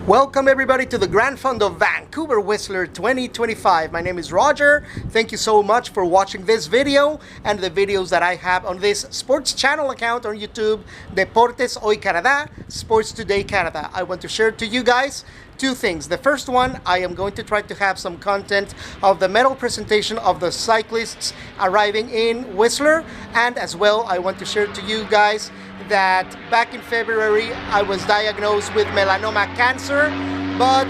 Welcome everybody to the Granfondo Vancouver Whistler 2025. My name is Roger. Thank you so much for watching this video and the videos that I have on this sports channel account on YouTube, Deportes Hoy Canada, Sports Today Canada. I want to share to you guys two things. The first one, I am going to try to have some content of the medal presentation of the cyclists arriving in Whistler, and as well I want to share to you guys that back in February I was diagnosed with melanoma cancer, but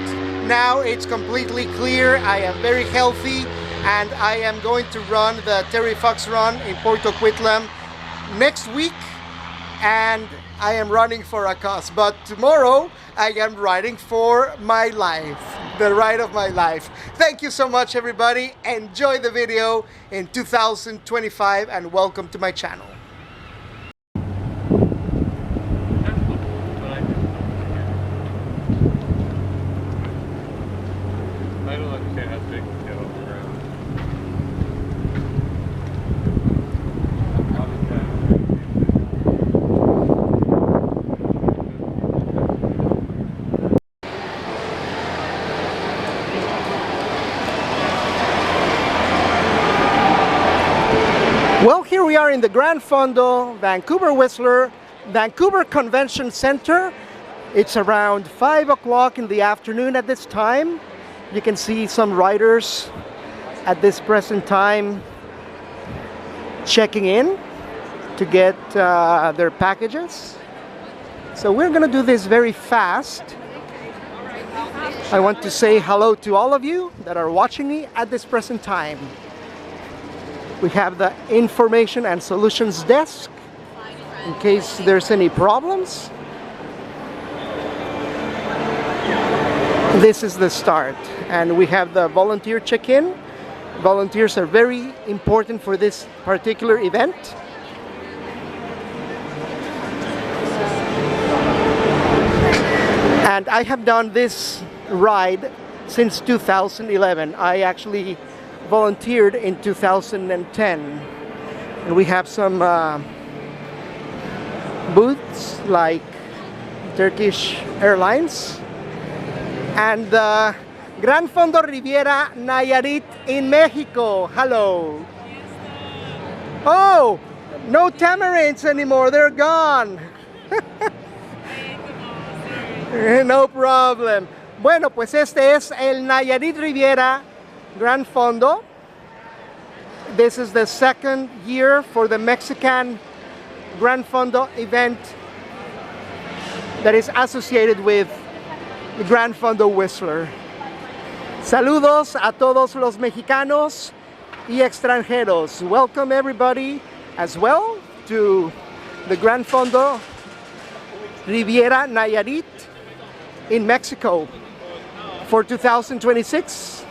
now it's completely clear. I am very healthy and I am going to run the Terry Fox run in Port Coquitlam next week, and I am running for a cause. But tomorrow I am riding for my life, the ride of my life. Thank you so much everybody. Enjoy the video in 2025 and welcome to my channel. I don't understand how big the kettle around. Well, here we are in the Granfondo Vancouver Whistler Vancouver Convention Center. It's around 5 o'clock in the afternoon at this time. You can see some riders at this present time checking in to get their packages. So we're gonna do this very fast. I want to say hello to all of you that are watching me at this present time. We have the information and solutions desk in case there's any problems. This is the start, and we have the volunteer check-in. Volunteers are very important for this particular event. And I have done this ride since 2011. I actually volunteered in 2010. And we have some booths like Turkish Airlines and the Granfondo Riviera Nayarit in Mexico. Hello. Oh, no tamarins anymore. They're gone. No problem. Bueno, pues este es el Nayarit Riviera Granfondo. This is the second year for the Mexican Granfondo event that is associated with the Granfondo Whistler. Saludos a todos los mexicanos y extranjeros. Welcome everybody as well to the Granfondo Riviera Nayarit in Mexico. For 2026,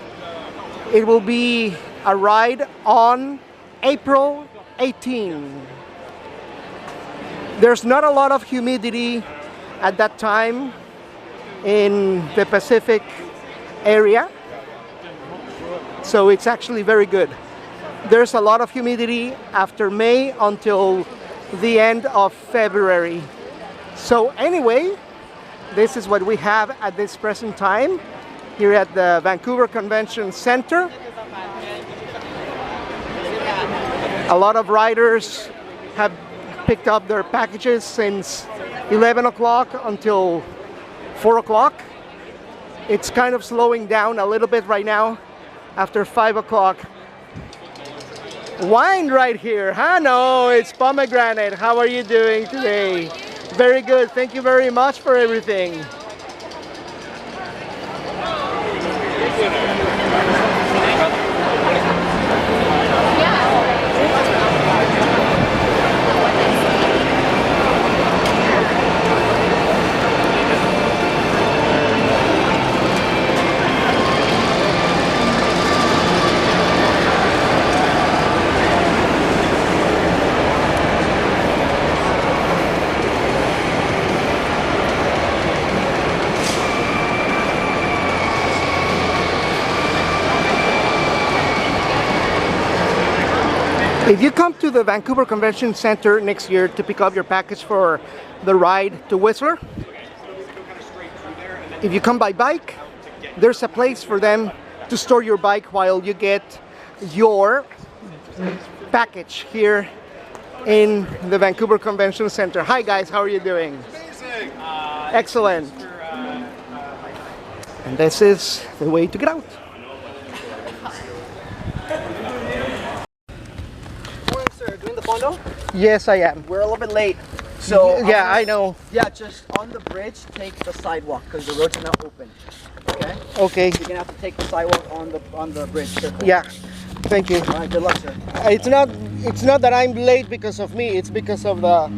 it will be a ride on April 18. There's not a lot of humidity at that time in the Pacific area, so it's actually very good. There's a lot of humidity after May until the end of February. So anyway, this is what we have at this present time here at the Vancouver Convention Center. A lot of riders have picked up their packages since 11 o'clock until 4 o'clock. It's kind of slowing down a little bit right now after 5 o'clock. Wine right here, huh? No, it's pomegranate. How are you doing today? Very good. Thank you very much for everything. If you come to the Vancouver Convention Center next year to pick up your package for the ride to Whistler, if you come by bike, there's a place for them to store your bike while you get your package here in the Vancouver Convention Center. Hi guys, how are you doing? Amazing. Excellent. And this is the way to get out. Morning, sir. Doing the Fondo? Yes, I am. We're a little bit late. So Yeah, I know. Yeah, just on the bridge, take the sidewalk because the roads are not open. Okay. Okay. You're gonna have to take the sidewalk on the bridge. Careful. Yeah. Thank you. All right. Good luck, sir. It's not that I'm late because of me. It's because of the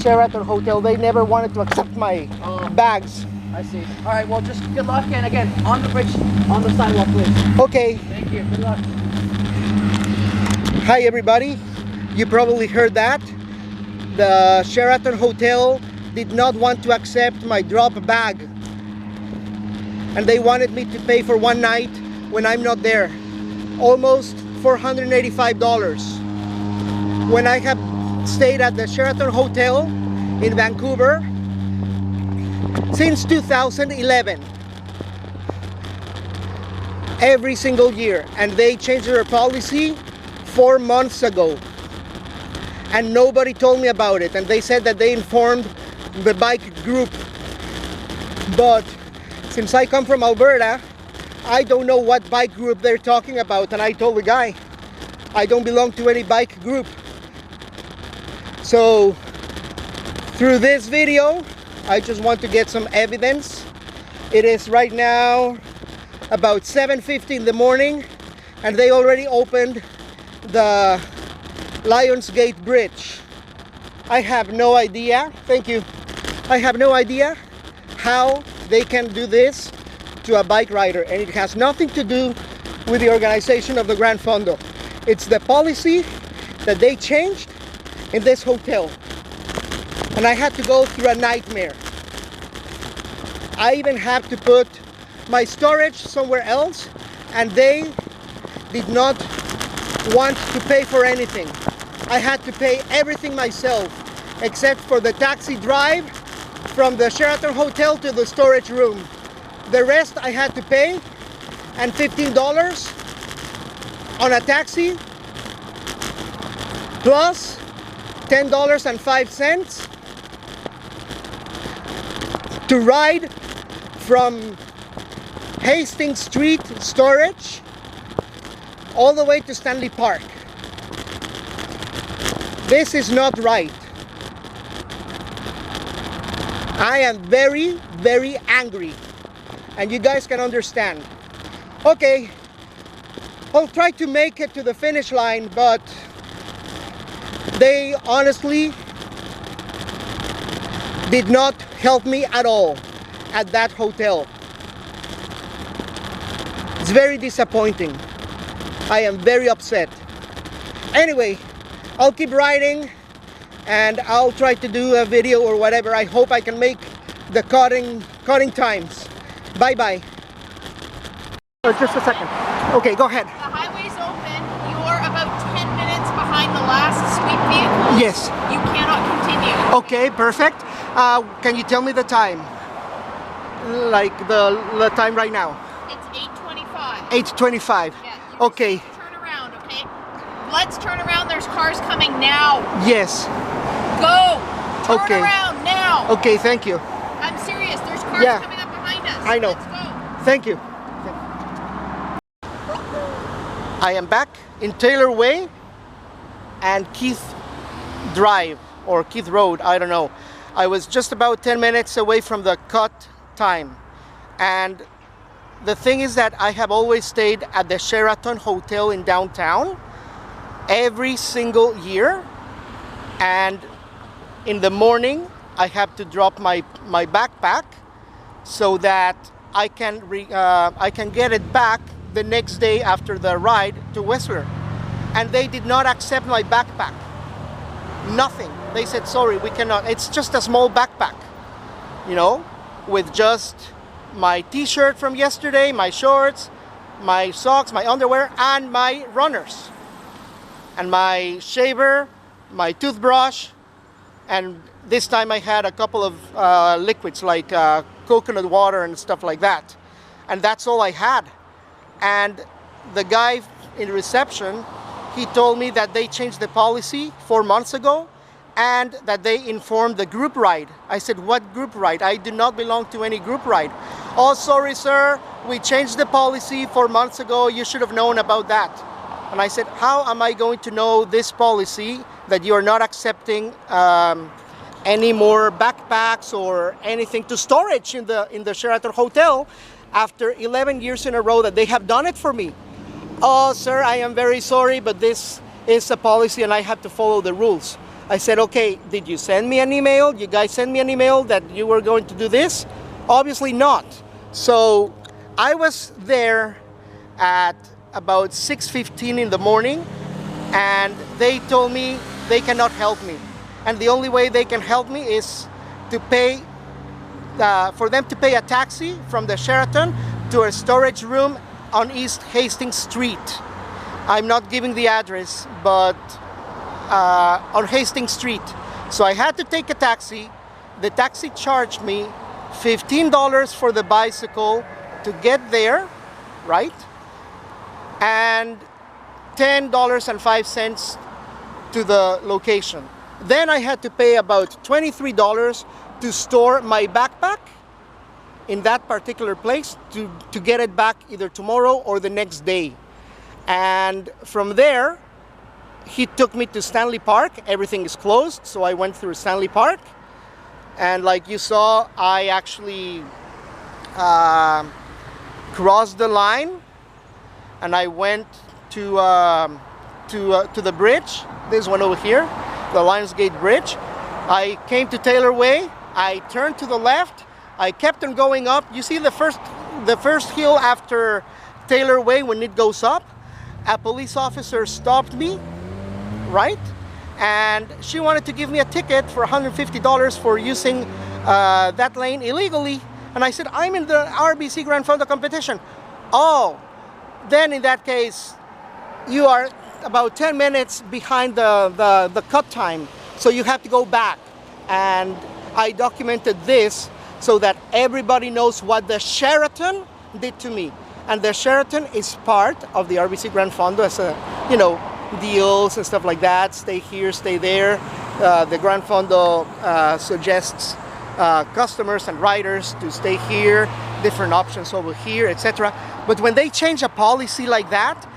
Sheraton hotel. They never wanted to accept my bags. I see. All right. Well, just good luck, and again, on the bridge, on the sidewalk, please. Okay. Thank you. Good luck. Hi everybody. You probably heard that. The Sheraton hotel did not want to accept my drop bag. And they wanted me to pay for one night when I'm not there. Almost $485. When I have stayed at the Sheraton Hotel in Vancouver since 2011. Every single year. And they changed their policy 4 months ago. And nobody told me about it. And they said that they informed the bike group. But since I come from Alberta, I don't know what bike group they're talking about. And I told the guy, I don't belong to any bike group. So through this video, I just want to get some evidence. It is right now about 7:50 in the morning, and they already opened the Lionsgate Bridge. I have no idea, thank you. I have no idea how they can do this to a bike rider, and it has nothing to do with the organization of the Granfondo. It's the policy that they changed in this hotel, and I had to go through a nightmare. I even have to put my storage somewhere else, and they did not want to pay for anything. I had to pay everything myself, except for the taxi drive from the Sheraton Hotel to the storage room. The rest I had to pay, and $15 on a taxi, plus $10.05 to ride from Hastings Street storage all the way to Stanley Park. This is not right. I am very, very angry, and you guys can understand. Okay, I'll try to make it to the finish line, but they honestly did not help me at all at that hotel. It's very disappointing. I am very upset. Anyway, I'll keep riding, and I'll try to do a video or whatever. I hope I can make the cutting times. Bye-bye. Just a second. Okay, go ahead. The highway's open. You're about 10 minutes behind the last sweep vehicle. Yes. You cannot continue. Okay, perfect. Can you tell me the time? Like the time right now? It's 8:25. 8:25. Yeah, you Okay. just turn around, okay? Let's turn around. There's cars coming now. Yes. Go. Turn Okay. around now. Okay, thank you. I'm serious. There's cars Yeah. coming up behind us. I know. Let's go. Thank you. I am back in Taylor Way and Keith Drive, or Keith Road, I don't know. I was just about 10 minutes away from the cut time. And the thing is that I have always stayed at the Sheraton Hotel in downtown every single year. And in the morning, I have to drop my backpack so that I can get it back the next day after the ride to Whistler. And they did not accept my backpack. Nothing. They said, sorry, we cannot. It's just a small backpack, you know, with just my t-shirt from yesterday, my shorts, my socks, my underwear, and my runners. And my shaver, my toothbrush, and this time I had a couple of liquids like coconut water and stuff like that. And that's all I had. And the guy in reception, he told me that they changed the policy 4 months ago and that they informed the group ride. I said, what group ride? I do not belong to any group ride. Oh, sorry, sir. We changed the policy 4 months ago. You should have known about that. And I said, how am I going to know this policy that you are not accepting any more backpacks or anything to storage in the Sheraton hotel after 11 years in a row that they have done it for me? Oh, sir, I am very sorry, but this is a policy and I have to follow the rules. I said, okay, did you send me an email? You guys send me an email that you were going to do this? Obviously not. So I was there at about 6:15 in the morning and they told me they cannot help me. And the only way they can help me is to pay, for them to pay a taxi from the Sheraton to a storage room on East Hastings Street. I'm not giving the address, but on Hastings Street. So I had to take a taxi. The taxi charged me $15 for the bicycle to get there, right? And $10.05 to the location. Then I had to pay about $23 to store my backpack in that particular place to get it back either tomorrow or the next day. And from there, he took me to Stanley Park. Everything is closed, so I went through Stanley Park. And like you saw, I actually crossed the line and I went to the bridge, this one over here, the Lionsgate Bridge. I came to Taylor Way, I turned to the left, I kept on going up. You see the first hill after Taylor Way when it goes up? A police officer stopped me, right? And she wanted to give me a ticket for $150 for using that lane illegally. And I said, I'm in the RBC Granfondo competition. Oh, then in that case, you are about 10 minutes behind the cut time. So you have to go back. And I documented this so that everybody knows what the Sheraton did to me. And the Sheraton is part of the RBC Granfondo as a, you know, deals and stuff like that. Stay here, stay there. The Granfondo suggests customers and riders to stay here, different options over here, etc. But when they change a policy like that,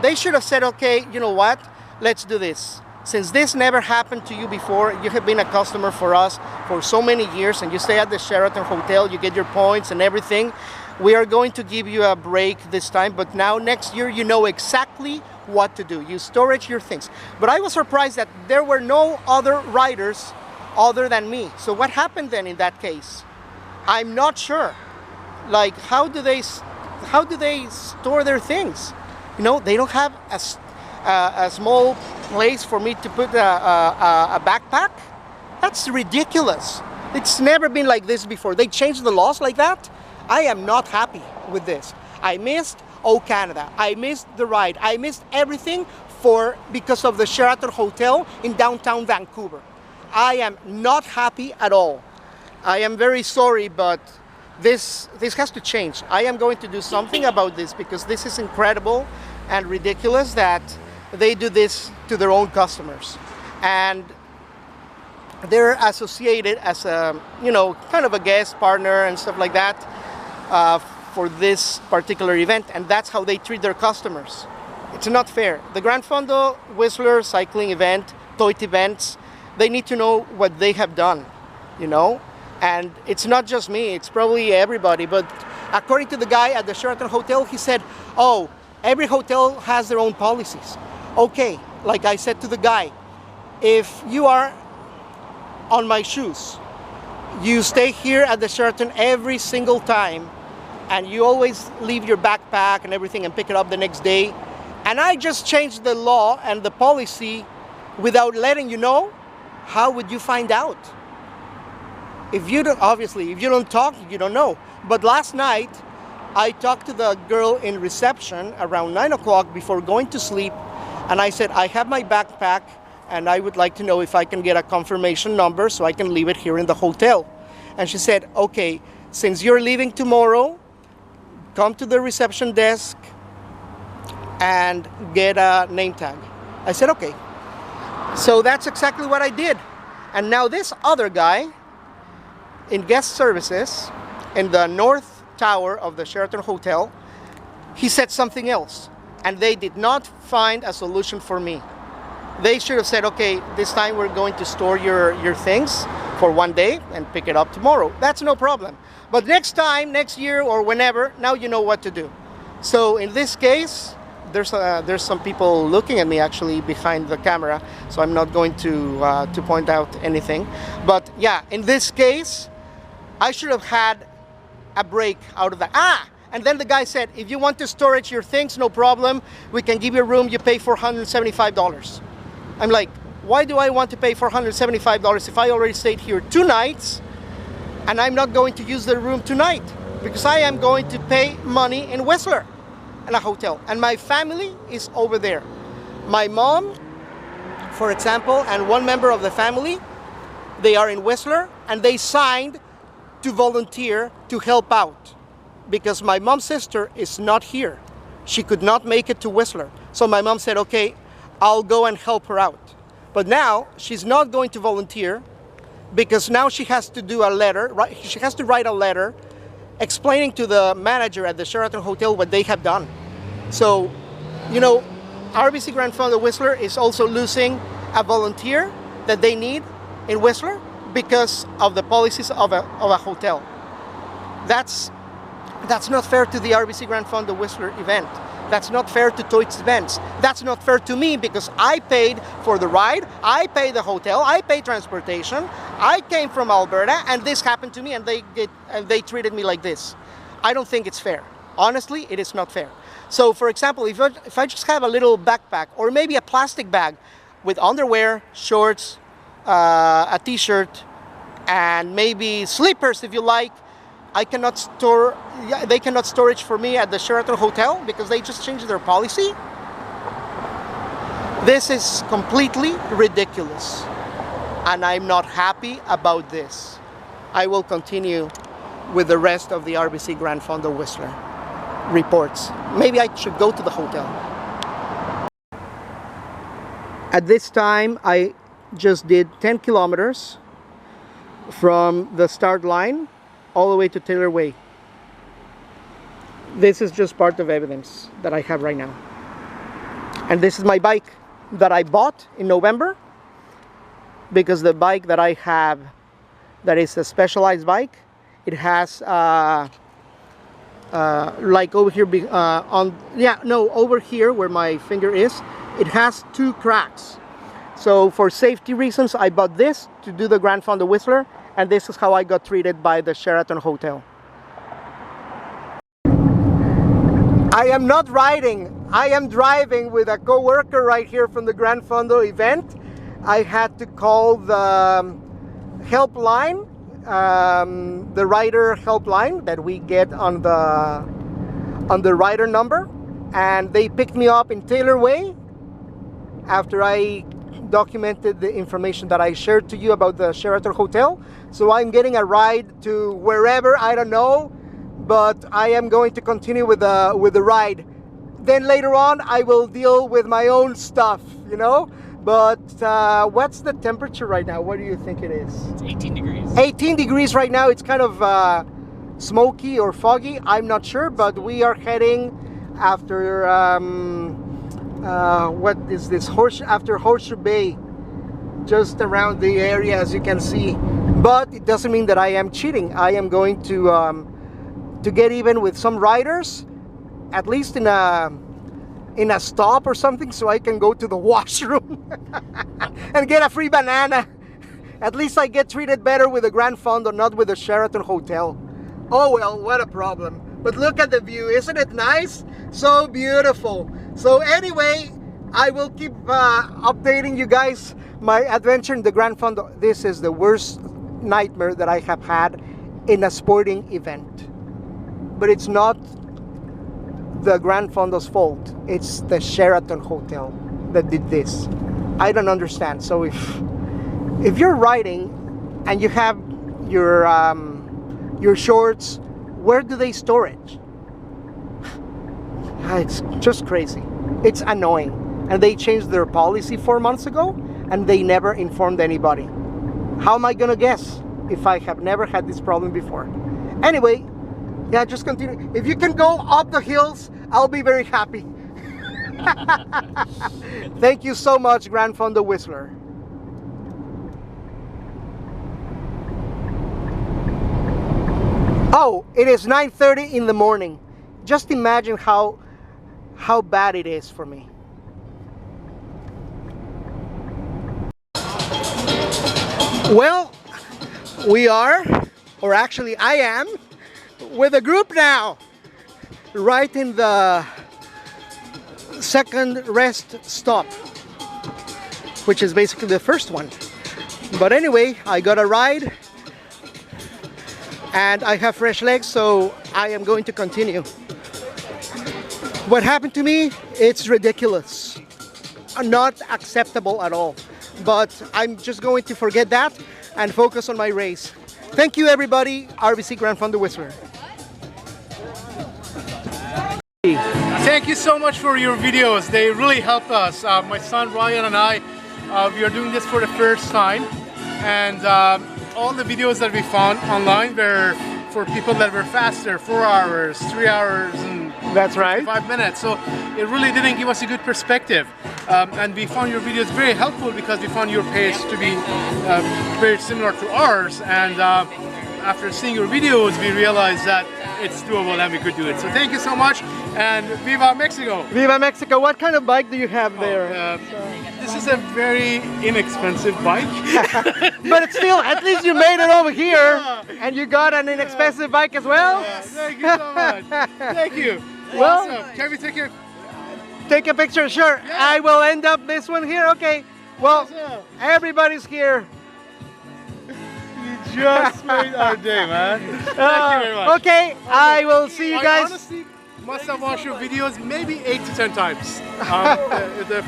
they should have said, okay, you know what, let's do this. Since this never happened to you before, you have been a customer for us for so many years and you stay at the Sheraton Hotel, you get your points and everything. We are going to give you a break this time, but now next year you know exactly what to do. You storage your things. But I was surprised that there were no other riders other than me. So what happened then in that case? I'm not sure. Like, how do they store their things? You know, they don't have a small place for me to put a backpack. That's ridiculous. It's never been like this before. They changed the laws like that. I am not happy with this. I missed O Canada. I missed the ride. I missed everything because of the Sheraton Hotel in downtown Vancouver. I am not happy at all. I am very sorry, but this has to change. I am going to do something about this because this is incredible and ridiculous that they do this to their own customers. And they're associated as a, you know, kind of a guest partner and stuff like that for this particular event, and that's how they treat their customers. It's not fair. The Granfondo Whistler cycling event, Toit events, they need to know what they have done, you know? And it's not just me, it's probably everybody, but according to the guy at the Sheraton Hotel, he said, oh, every hotel has their own policies. Okay, like I said to the guy, if you are on my shoes, you stay here at the Sheraton every single time, and you always leave your backpack and everything and pick it up the next day, and I just changed the law and the policy without letting you know, how would you find out? If you don't, obviously, if you don't talk, you don't know. But last night, I talked to the girl in reception around 9 o'clock before going to sleep, and I said, I have my backpack, and I would like to know if I can get a confirmation number so I can leave it here in the hotel. And she said, okay, since you're leaving tomorrow, come to the reception desk and get a name tag. I said, okay. So that's exactly what I did. And now this other guy in guest services in the North Tower of the Sheraton Hotel, he said something else. And they did not find a solution for me. They should have said, okay, this time we're going to store your things for one day and pick it up tomorrow. That's no problem. But next time, next year or whenever, now you know what to do. So in this case, there's some people looking at me actually behind the camera, so I'm not going to point out anything. But yeah, in this case, I should have had a break out of that. And then the guy said, if you want to storage your things, no problem. We can give you a room. You pay $475. I'm like, why do I want to pay $475 if I already stayed here 2 nights and I'm not going to use the room tonight? Because I am going to pay money in Whistler in a hotel. And my family is over there. My mom, for example, and one member of the family, they are in Whistler and they signed to volunteer to help out. Because my mom's sister is not here. She could not make it to Whistler. So my mom said, okay, I'll go and help her out. But now she's not going to volunteer because now she has to do a letter, right? She has to write a letter explaining to the manager at the Sheraton Hotel what they have done. So, you know, RBC Granfondo Whistler is also losing a volunteer that they need in Whistler because of the policies of a hotel. That's not fair to the RBC Granfondo Whistler event. That's not fair to Toit's events. That's not fair to me because I paid for the ride, I paid the hotel, I paid transportation, I came from Alberta, and this happened to me, and they treated me like this. I don't think it's fair. Honestly, it is not fair. So, for example, if I just have a little backpack or maybe a plastic bag with underwear, shorts, a t-shirt, and maybe slippers if you like, they cannot storage for me at the Sheraton Hotel because they just changed their policy. This is completely ridiculous, and I'm not happy about this. I will continue with the rest of the RBC Granfondo Whistler reports. Maybe I should go to the hotel. At this time, I just did 10 kilometers from the start line all the way to Taylor Way. This is just part of evidence that I have right now. And this is my bike that I bought in November, because the bike that I have, that is a specialized bike, it has like over here over here where my finger is, it has 2 cracks. So for safety reasons, I bought this to do the Granfondo Whistler, and this is how I got treated by the Sheraton Hotel. I am not riding, I am driving with a co-worker right here from the Granfondo event. I had to call the helpline, the rider helpline that we get on the rider number, and they picked me up in Taylor Way after I documented the information that I shared to you about the Sheraton Hotel. So I'm getting a ride to wherever, I don't know, but I am going to continue with the ride. Then later on I will deal with my own stuff, you know. But what's the temperature right now? What do you think it is? It's 18 degrees. 18 degrees right now. It's kind of smoky or foggy, I'm not sure, but we are heading after what is this, after Horseshoe Bay, just around the area, as you can see. But it doesn't mean that I am cheating. I am going to get even with some riders, at least in a stop or something, so I can go to the washroom and get a free banana. At least I get treated better with the Granfondo, not with the Sheraton Hotel. Oh well, what a problem. But look at the view, isn't it nice? So beautiful. So anyway, I will keep updating you guys my adventure in the Granfondo. This is the worst nightmare that I have had in a sporting event. But it's not the Granfondo's fault. It's the Sheraton Hotel that did this. I don't understand. So if you're riding and you have your your shorts, where do they store it? It's just crazy. It's annoying. And they changed their policy 4 months ago, and they never informed anybody. How am I gonna guess if I have never had this problem before? Anyway, yeah, just continue. If you can go up the hills, I'll be very happy. Thank you so much, Granfondo Whistler. Oh, it is 9:30 in the morning. Just imagine how bad it is for me. Well, we are, or actually I am, with a group now, right in the second rest stop, which is basically the first one. But anyway, I got a ride and I have fresh legs, so I am going to continue. What happened to me, it's ridiculous. Not acceptable at all. But I'm just going to forget that and focus on my race. Thank you everybody, RBC Granfondo Whistler. Thank you so much for your videos. They really help us. My son Ryan and I, we are doing this for the first time. And all the videos that we found online were for people that were faster, 4 hours, 3 hours, and that's right, 5 minutes. So it really didn't give us a good perspective. And we found your videos very helpful because we found your pace to be very similar to ours. And after seeing your videos, we realized that it's doable and we could do it. So thank you so much, and Viva Mexico! Viva Mexico! What kind of bike do you have there? This is a very inexpensive bike. But it's still, at least you made it over here, and you got an inexpensive bike as well? Thank you so much. Thank you. Well, awesome. Can we take a picture? Sure. Yeah. I will end up this one here. Okay. Well, Awesome. everybody's here. You just made our day, man. Thank you very much. Okay, I will see you I guys. honestly must have watched your videos maybe 8 to 10 times.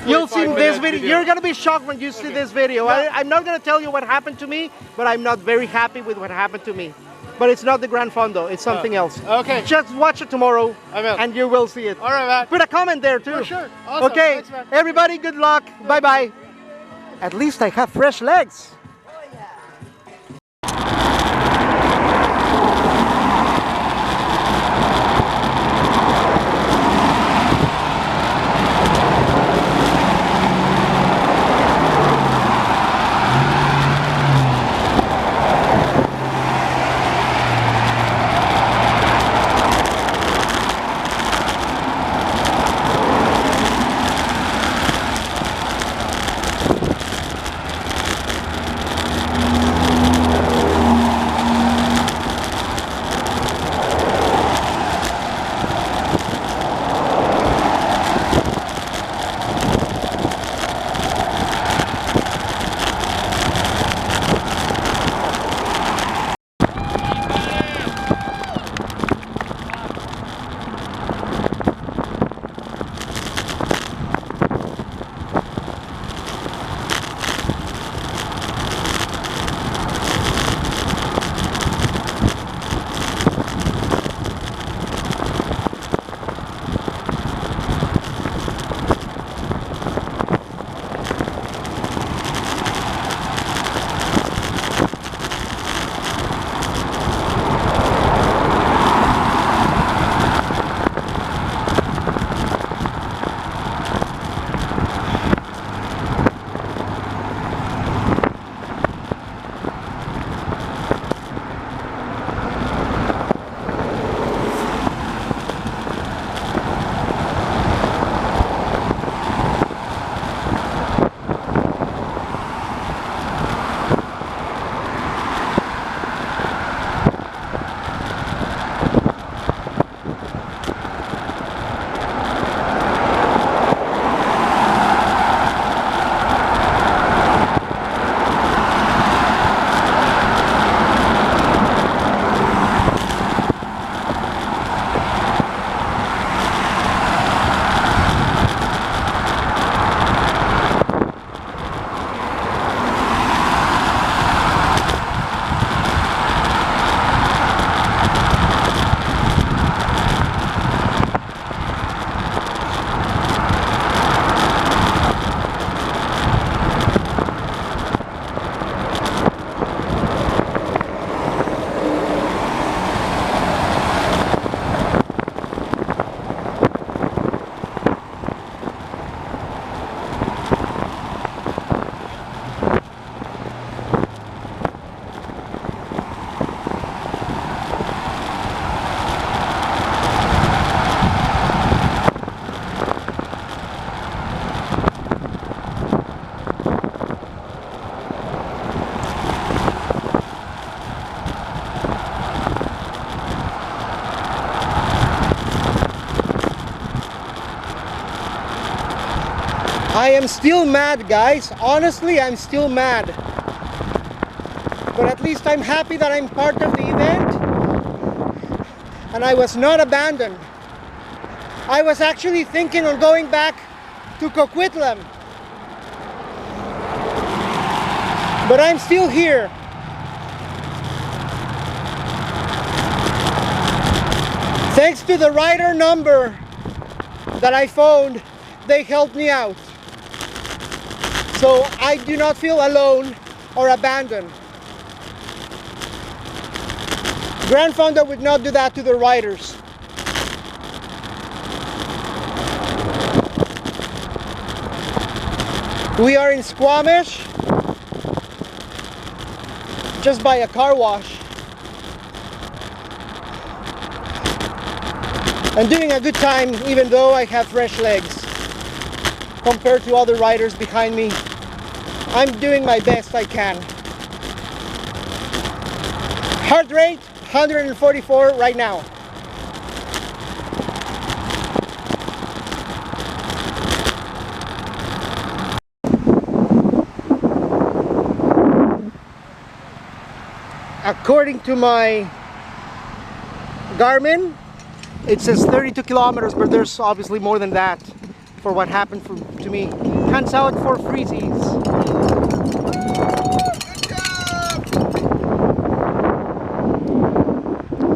You'll see this video. You're gonna be shocked when you see this video. I'm not gonna tell you what happened to me, but I'm not very happy with what happened to me. But it's not the Granfondo, it's something else. Okay. Just watch it tomorrow, I will. and you will see it. All right, man. Put a comment there too. For sure. Awesome. Okay, Thanks, man. everybody, good luck. Bye bye. At least I have fresh legs. I am still mad, guys. Honestly, I'm still mad. But at least I'm happy that I'm part of the event. And I was not abandoned. I was actually thinking on going back to Coquitlam. But I'm still here. Thanks to the rider number that I phoned, they helped me out. So I do not feel alone or abandoned. Granfondo would not do that to the riders. We are in Squamish, just by a car wash. I'm doing a good time even though I have fresh legs. Compared to other riders behind me, I'm doing my best I can. Heart rate 144 right now. According to my Garmin, it says 32 kilometers, but there's obviously more than that for what happened to me. Hands out for freezies.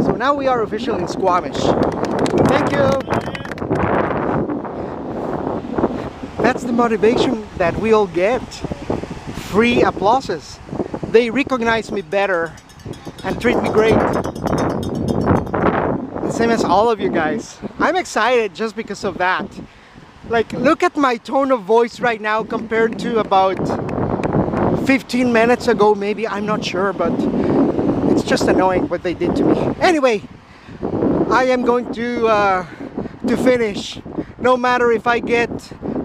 So now we are officially in Squamish. Thank you. That's the motivation that we all get. Free applauses. They recognize me better and treat me great. The same as all of you guys. I'm excited just because of that. Like, look at my tone of voice right now compared to about 15 minutes ago, maybe. I'm not sure, but it's just annoying what they did to me. Anyway, I am going to finish, no matter if I get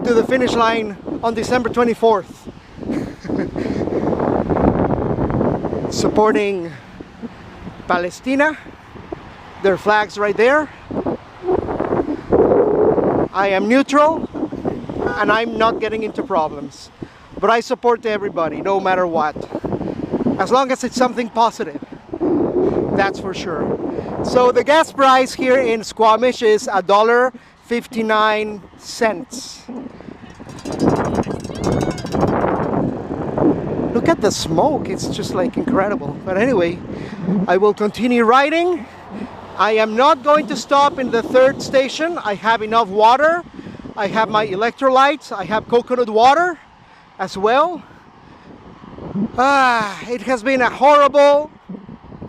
to the finish line on December 24th. Supporting Palestina. Their flag's right there. I am neutral and I'm not getting into problems. But I support everybody, no matter what. As long as it's something positive. That's for sure. So the gas price here in Squamish is $1.59. Look at the smoke, it's just like incredible. But anyway, I will continue riding. I am not going to stop in the third station. I have enough water. I have my electrolytes. I have coconut water as well. It has been a horrible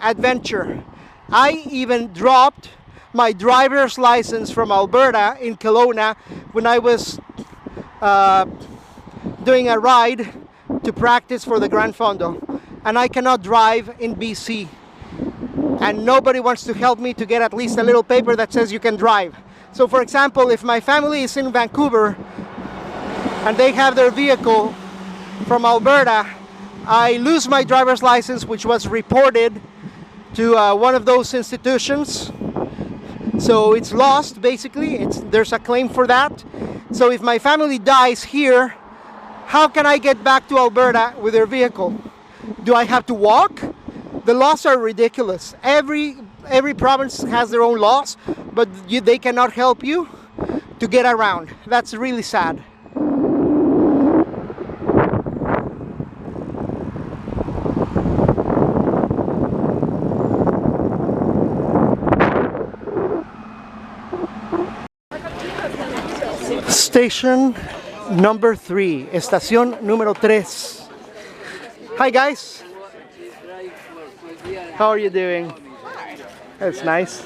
adventure. I even dropped my driver's license from Alberta in Kelowna when I was doing a ride to practice for the Granfondo. And I cannot drive in BC. And nobody wants to help me to get at least a little paper that says you can drive. So for example, if my family is in Vancouver and they have their vehicle from Alberta, I lose my driver's license, which was reported to one of those institutions. So it's lost, basically. There's a claim for that. So if my family dies here, how can I get back to Alberta with their vehicle? Do I have to walk? The laws are ridiculous. Every province has their own laws, but they cannot help you to get around. That's really sad. Station number 3, estación número 3. Hi guys. How are you doing? That's nice.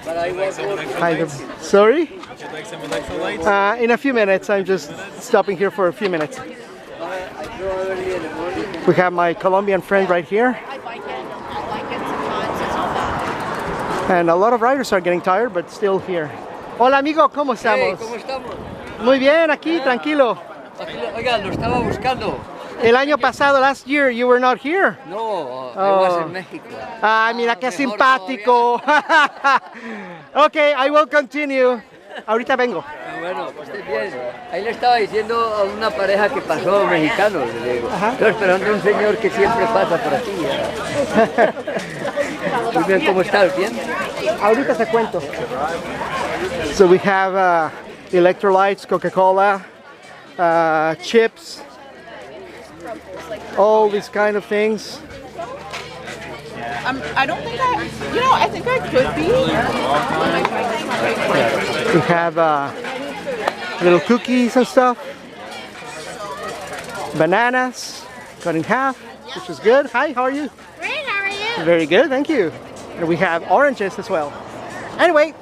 Hi. Sorry? Would you like some electrolytes? In a few minutes. I'm just stopping here for a few minutes. We have my Colombian friend right here. I like it sometimes. It's not bad. And a lot of riders are getting tired, but still here. Hola amigo, ¿cómo estamos? ¿Cómo estamos? Muy bien, aquí, tranquilo. Oiga, lo estaba buscando. El año pasado, last year, you were not here. No, I was in Mexico. Ay, mira qué simpático. Okay, I will continue. Ahorita vengo. Bueno, usted bien. Ahí le estaba diciendo a una pareja que pasó mexicanos, le digo. Estoy esperando a un señor que siempre pasa por aquí. Muy bien, ¿cómo estás? ¿Bien? Ahorita te cuento. So we have electrolytes, Coca-Cola, chips, all these kind of things. I don't think I think I could be. We have little cookies and stuff. Bananas cut in half, which is good. Hi, how are you? Great, how are you? Very good, thank you. And we have oranges as well. Anyway,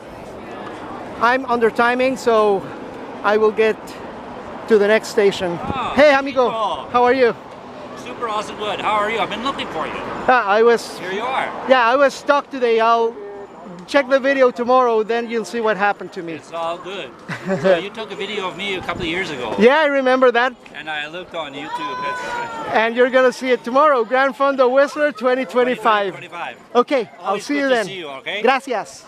I'm under timing, so I will get to the next station. Oh, Hey, amigo, Nico. how are you? Super awesome good. How are you? I've been looking for you. I was, Here you are. yeah, I was stuck today. I'll check the video tomorrow, then you'll see what happened to me. It's all good. So you took a video of me a couple of years ago. Yeah, I remember that. And I looked on YouTube. That's And you're gonna see it tomorrow. Granfondo Whistler 2025. 25. Okay, I'll Always see you good to then. see you, okay? Gracias.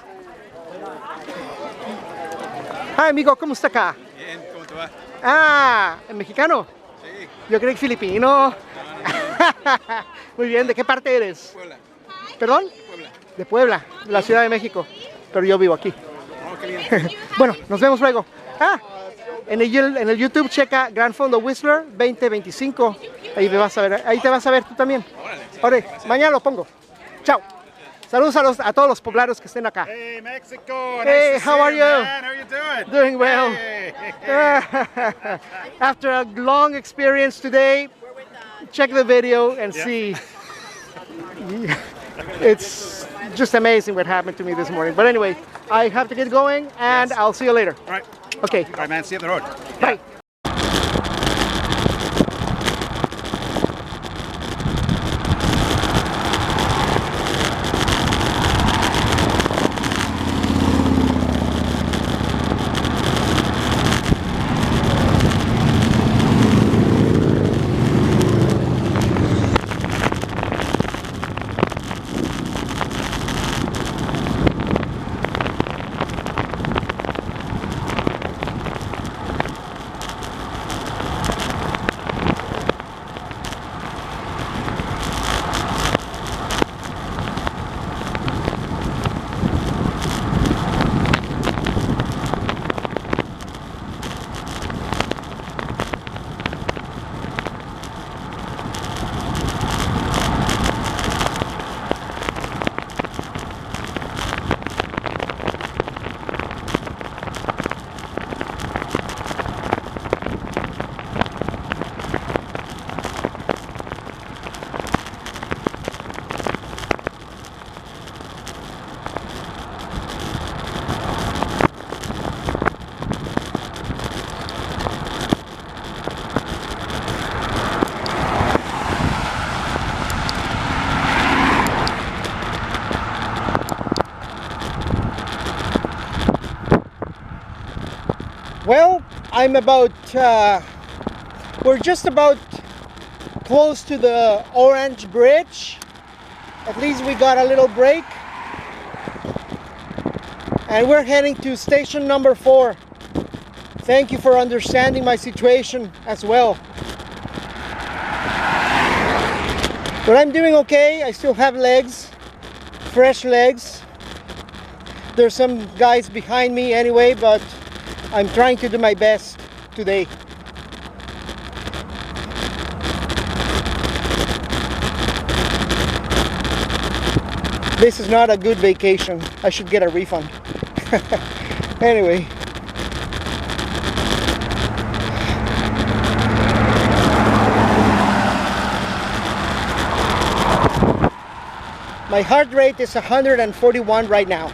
Hi, amigo, ¿cómo está acá? Bien, ¿cómo te va? Ah, ¿mexicano? Sí, Yo creí que filipino. Muy bien, ¿de qué parte eres? Puebla. ¿Perdón? Puebla. De Puebla, de la Ciudad de México. Pero yo vivo aquí. Oh, qué lindo. Bueno, nos vemos luego. Ah, en el YouTube checa Granfondo Whistler 2025. Ahí te vas a ver, ahí te vas a ver tú también. Órale, mañana lo pongo. Chao. Saludos a todos los poblanos que estén acá. Hey, Mexico. Hey, nice to how see are you, you? man. How are you doing? Doing well. Hey. After a long experience today, check the video and see. It's just amazing what happened to me this morning. But anyway, I have to get going and Yes. I'll see you later. All right. Okay, All right, man. See you up the road. bye. Well, we're just about close to the Orange Bridge. At least we got a little break. And we're heading to station number 4. Thank you for understanding my situation as well. But I'm doing okay. I still have legs, fresh legs. There's some guys behind me anyway, but I'm trying to do my best today. This is not a good vacation. I should get a refund. Anyway. My heart rate is 141 right now.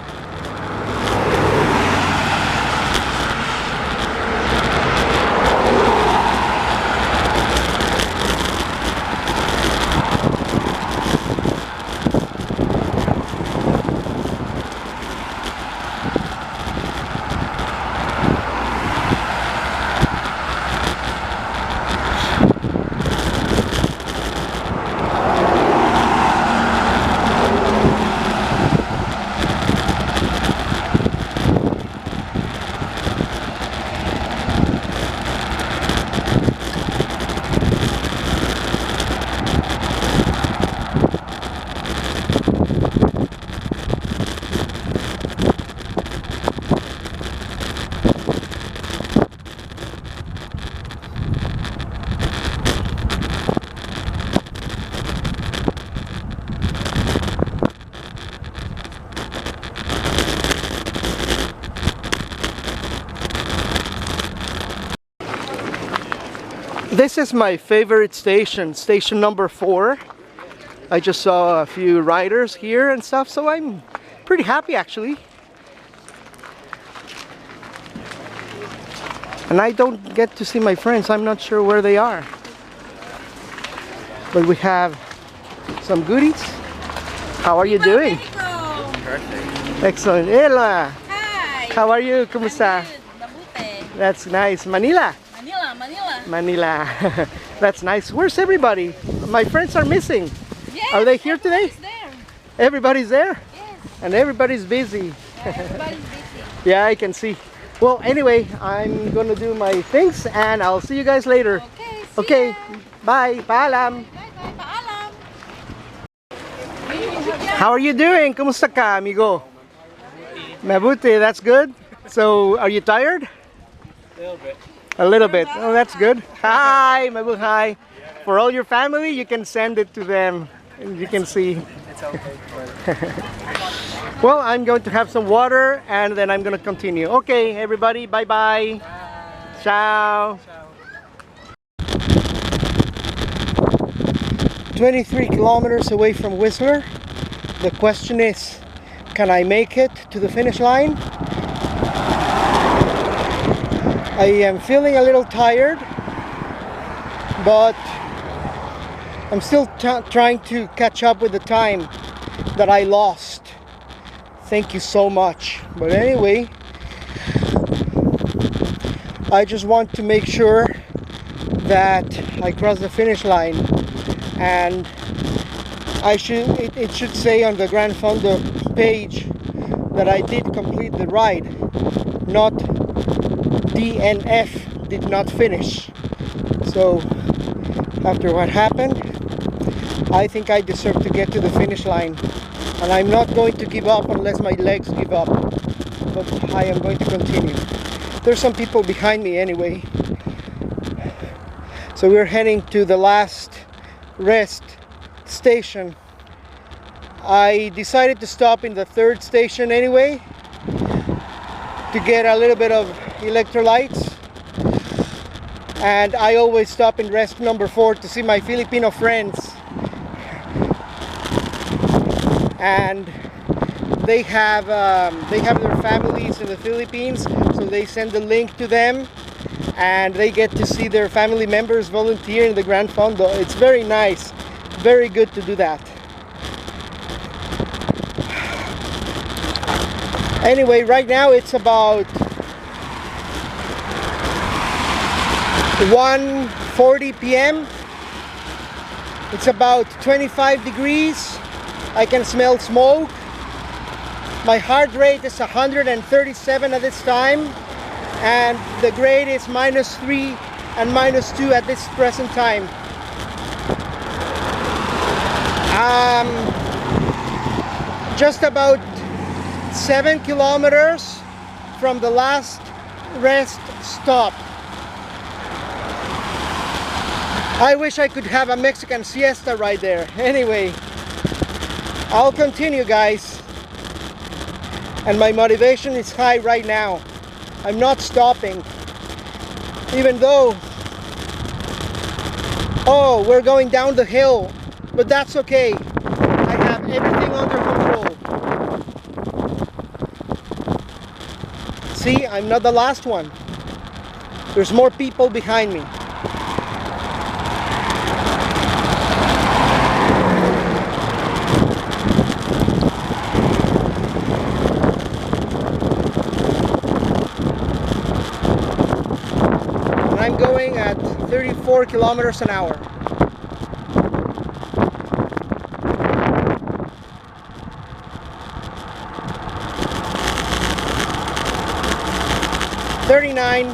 This is my favorite station, station number 4. I just saw a few riders here and stuff, so I'm pretty happy actually. And I don't get to see my friends. I'm not sure where they are. But we have some goodies. How are you doing? Perfect. Excellent. Ella, Hi. how are you? Kumusta? Mabuti. That's nice. Manila. Manila. Manila. That's nice. Where's everybody? My friends are missing. Yes, Are they here today? everybody's there. Everybody's there? Yes. And everybody's busy. Everybody's busy. Yeah, I can see. Well, anyway, I'm gonna do my things and I'll see you guys later. Okay. See Okay. ya. Bye. Paalam. Bye-bye. Paalam. How are you doing? Kumusta ka, amigo? Mabuti, that's good. So, are you tired? A little bit. A little bit. Oh, that's good. Hi, Mabuti. Hi. For all your family, you can send it to them. And you can see. It's okay. Well, I'm going to have some water and then I'm going to continue. Okay, everybody, bye-bye. Ciao. 23 kilometers away from Whistler. The question is, can I make it to the finish line? I am feeling a little tired, but I'm still trying to catch up with the time that I lost. Thank you so much. But anyway, I just want to make sure that I cross the finish line, and it should say on the Granfondo page that I did complete the ride, not DNF, did not finish. So after what happened, I think I deserve to get to the finish line. And I'm not going to give up unless my legs give up. But I am going to continue. There's some people behind me anyway. So we're heading to the last rest station. I decided to stop in the 3rd station anyway to get a little bit of electrolytes. And I always stop in rest number 4 to see my Filipino friends. And they have their families in the Philippines, so they send the link to them and they get to see their family members volunteer in the Granfondo. It's very nice, very good to do that. Anyway, right now it's about 1:40 p.m. It's about 25 degrees. I can smell smoke. My heart rate is 137 at this time, and the grade is -3 and -2 at this present time. Just about 7 kilometers from the last rest stop. I wish I could have a Mexican siesta right there. Anyway, I'll continue, guys. And my motivation is high right now. I'm not stopping. Even though, oh, we're going down the hill. But that's okay. I have everything under control. See, I'm not the last one. There's more people behind me. I'm going at 34 kilometers an hour. $39.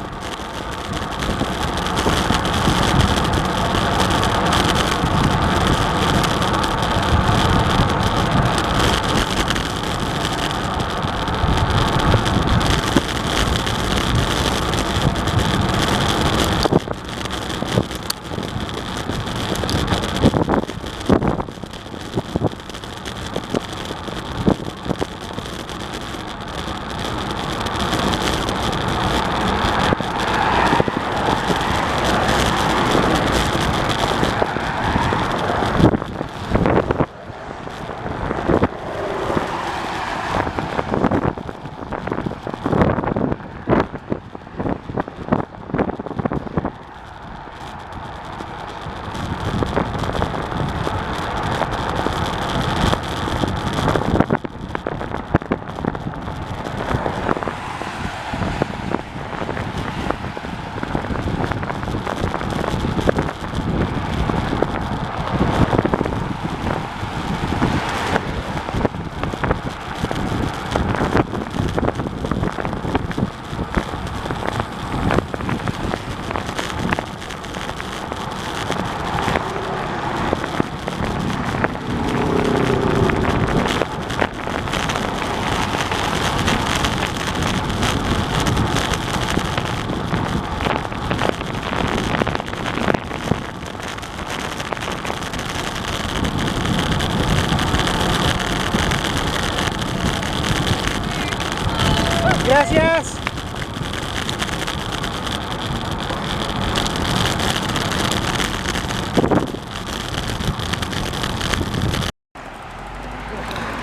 Gracias.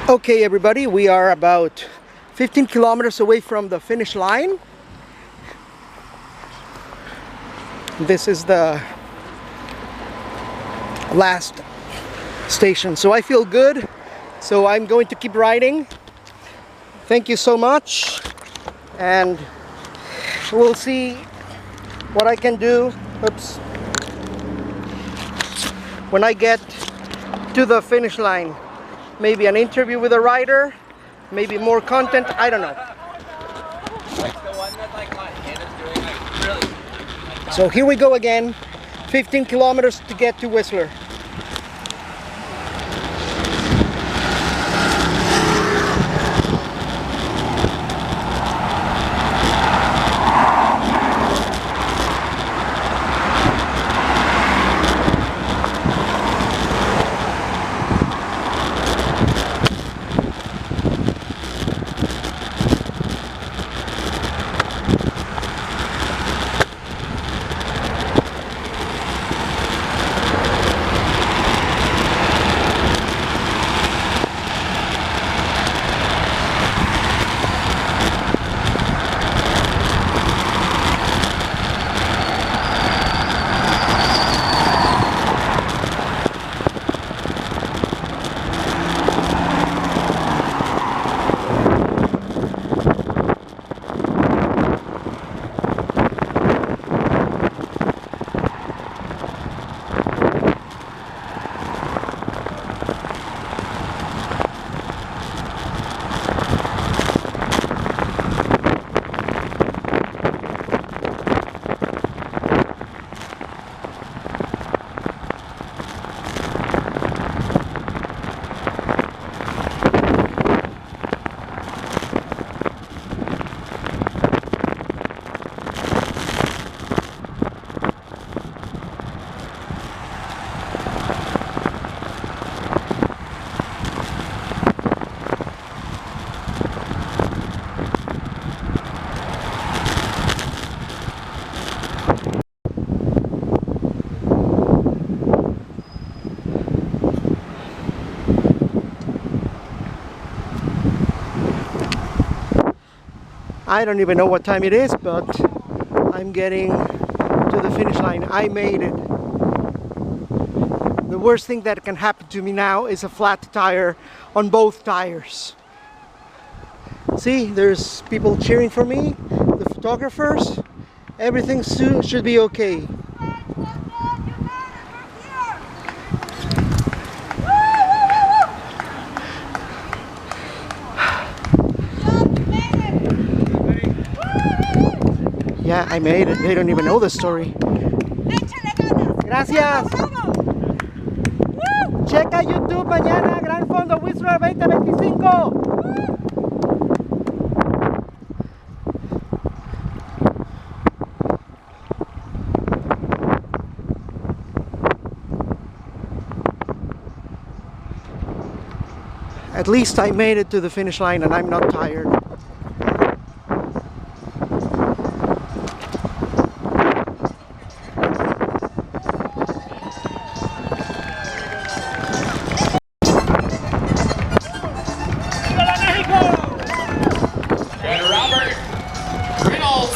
Okay, everybody, we are about 15 kilometers away from the finish line. This is the last station, so I feel good, so I'm going to keep riding. Thank you so much, and we'll see what I can do. Oops. When I get to the finish line, maybe an interview with a rider, maybe more content, I don't know. So here we go again, 15 kilometers to get to Whistler. I don't even know what time it is, but I'm getting to the finish line. I made it. The worst thing that can happen to me now is a flat tire on both tires. See, there's people cheering for me, the photographers. Everything should be okay. Yeah, I made it. They don't even know the story. Gracias. Checa YouTube mañana, Granfondo Whistler 2025. At least I made it to the finish line and I'm not tired.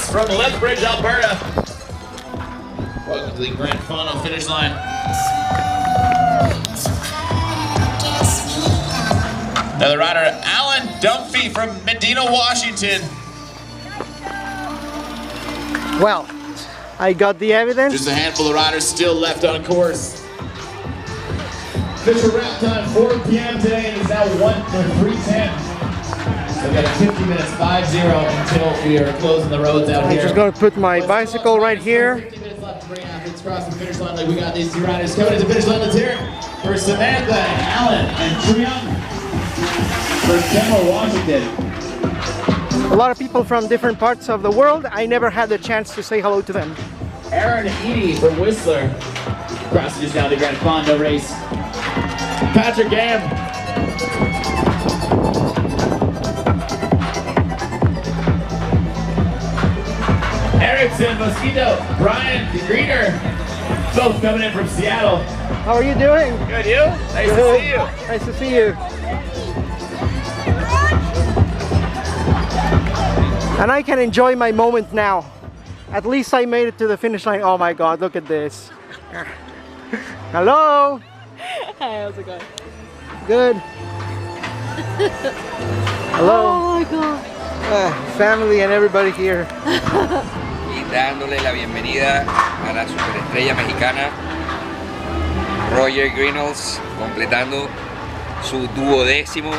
From Lethbridge, Alberta. Welcome to the Granfondo finish line. Another rider, Alan Dunphy from Medina, Washington. Well, I got the evidence. Just a handful of riders still left on course. Official wrap time 4 p.m. today, and it's now 3:10. We've got 50 minutes, 5-0 until we are closing the roads out here. I'm just going to put my bicycle right here. 50 minutes left to bring athletes across the finish line. Like we got these two riders coming to the finish line. Let's hear it for Samantha, Allen, and Trion for Temple, Washington. A lot of people from different parts of the world. I never had the chance to say hello to them. Aaron Eady from Whistler. Crossing just down the Granfondo race. Patrick Gam. Erickson, Mosquito, Brian Greener, both coming in from Seattle. How are you doing? Good, you? Nice to see you. Nice to see you. And I can enjoy my moment now. At least I made it to the finish line. Oh my God, look at this. Hello. Hi, how's it going? Good. Hello. Oh my God. Family and everybody here. Y dándole la bienvenida a la superestrella mexicana Roger Greenells, completando su 12º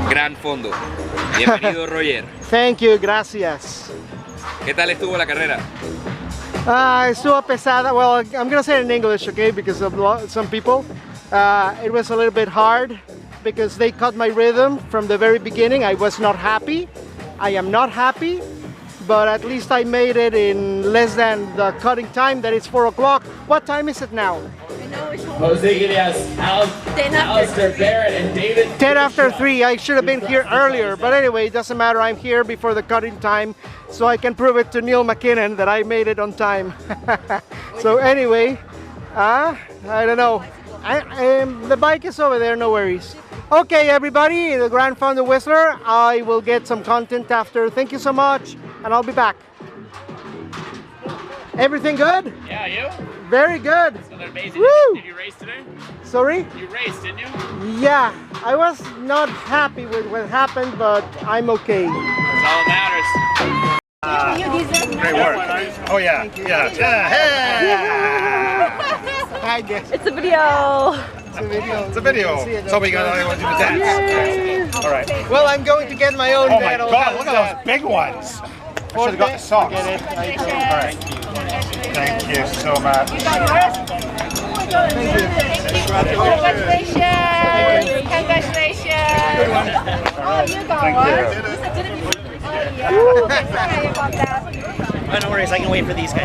Granfondo. Bienvenido, Roger. Thank you, gracias. ¿Qué tal estuvo la carrera? Estuvo pesada. Well, I'm gonna say it in English, okay, because of some people. It was a little bit hard because they cut my rhythm from the very beginning. I was not happy. I am not happy, but at least I made it in less than the cutting time, that is 4 o'clock. What time is it now? Jose Gideas, Alistair Barrett, and David. 10 after 3. I should have been here earlier, but anyway, it doesn't matter. I'm here before the cutting time, so I can prove it to Neil McKinnon that I made it on time. So anyway, I don't know. The bike is over there, no worries. Okay, everybody, the Granfondo Whistler. I will get some content after. Thank you so much, and I'll be back. Everything good? Yeah, you? Very good. Another amazing. Woo! Did you race today? Sorry? You raced, didn't you? Yeah, I was not happy with what happened, but I'm okay. That's all that matters. Great work. Oh yeah. Yeah. Yeah. I guess. It's a video. It's a video. It's a video. So we got to do the dance. All right. Well, I'm going to get my own Oh my medal. God! Look at those big ones. I should have got the socks. Get it. I do. All right. Thank you so much. Congratulations! Congratulations! Oh, you got Thank one. you. Oh, yeah. Okay, sorry about that. No worries, I can wait for these guys.